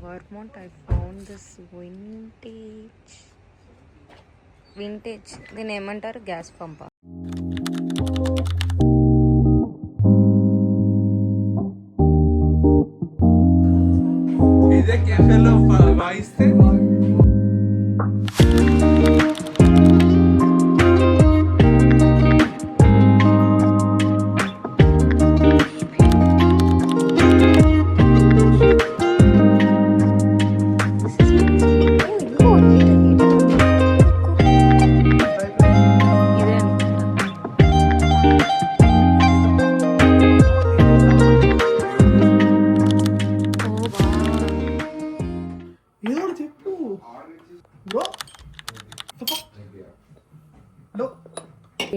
Vermont, I found this vintage దీని ఏమంటారు, gas పంపా. ఇదే కెఫేలో వాయిస్తే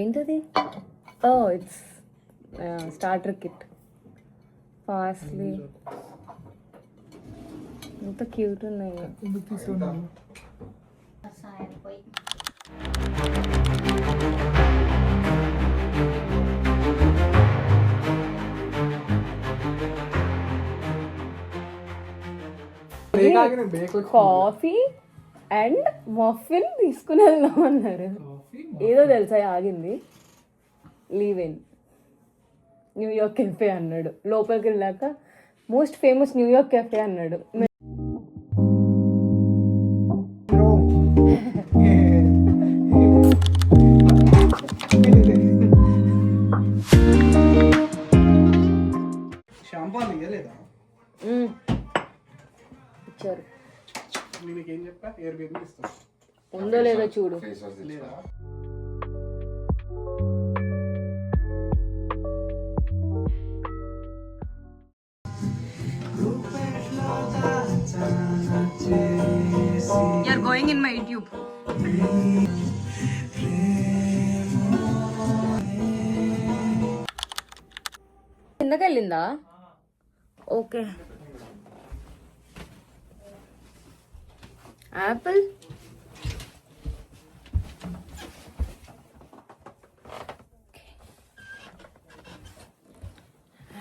ఏంటది? It's starter kit. పార్స్లీ ఎంత క్యూట్ ఉన్నాయి. కాఫీ అండ్ మఫిన్ తీసుకుని వెళ్దాం అన్నారు. ఏదో తెలుసా ఆగింది, లీవ్ ఇన్ న్యూయార్క్ కెఫే అన్నాడు. లోపలికి వెళ్ళాక మోస్ట్ ఫేమస్ న్యూయార్క్ కెఫే అన్నాడు. ఇచ్చారు, ఉందో లేదో చూడు. You're going in my YouTube. కిందకెళ్ళిందా? ఓకే. యాపిల్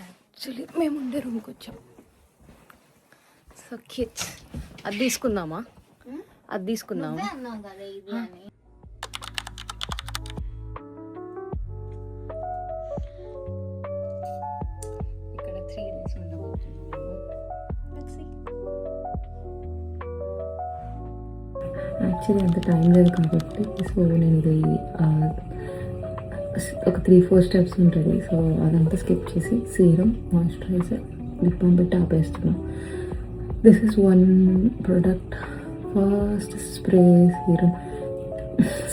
యాక్చువల్లీ మేము ఉండే రూమ్కి వచ్చాం. సో కిడ్స్ అది తీసుకుందామా? అది తీసుకుందామా? ఇక్కడ 3 days ఉండబోతున్నాము. యాక్చువల్లీ అంత టైం లేదు కాబట్టి సో నేను ఇది ఒక 3-4 స్టెప్స్ ఉంటుంది. సో అదంతా స్కిప్ చేసి సీరం, మాయిశ్చరైజర్, లిప్ బామ్ పెట్టి ఆపేస్తున్నాను. This is one product. First spray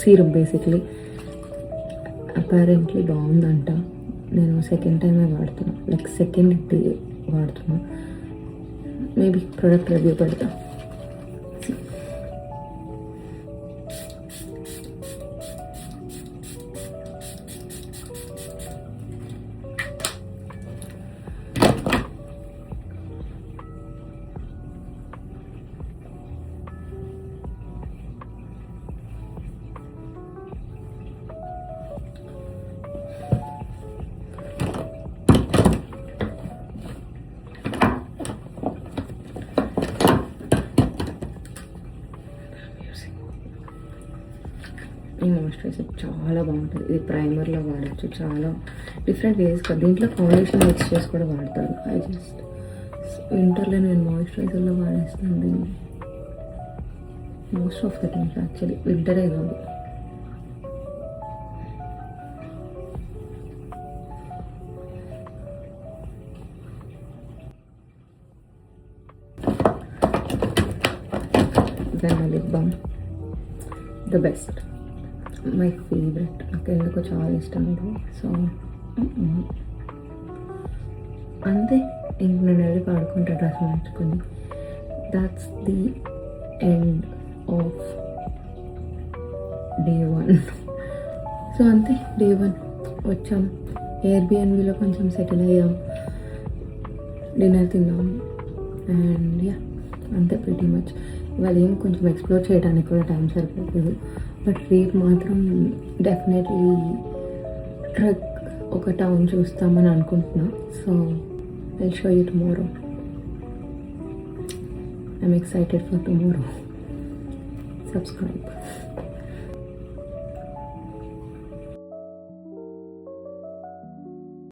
serum basically apparently బాగుందంట. నేను సెకండ్ టైమే వాడుతున్నా, లైక్ సెకండ్ డే వాడుతున్నా. మేబీ ప్రోడక్ట్ రివ్యూ పెడతా. ఈ మాయిశ్చరైజర్ చాలా బాగుంటుంది. ఇది ప్రైమర్లో వాడచ్చు, చాలా డిఫరెంట్ వేస్ కదా. దీంట్లో ఫౌండేషన్ మిక్స్ చేసి కూడా వాడతారు. ఐ జస్ట్ వింటర్లో నేను మాయిశ్చరైజర్లో వాడేస్తాను దీన్ని most of the times. Actually వింటరే కాదు, then lip balm the best, my favourite. నాకు ఎందుకో చాలా ఇష్టం ఇది. సో అంతే, ఇంక నేను వెళ్ళి పాడుకుంటా డ్రెస్ మార్చుకొని. That's the end of day 1. So అంతే, డే 1 వచ్చాం, ఎయిర్బిఎన్బిలో కొంచెం సెటిల్ అయ్యాం, డిన్నర్ తిన్నాం అండ్ యా అంతే ప్రిటీ మచ్. ఇవాళ ఏం కొంచెం ఎక్స్ప్లోర్ చేయడానికి కూడా టైం సరిపోతుంది. బట్ రేపు మాత్రం డెఫినెట్లీ ట్రక్ ఒక టౌన్ చూస్తామని అనుకుంటున్నా. So I'll show you tomorrow. I'm excited for tomorrow. Subscribe.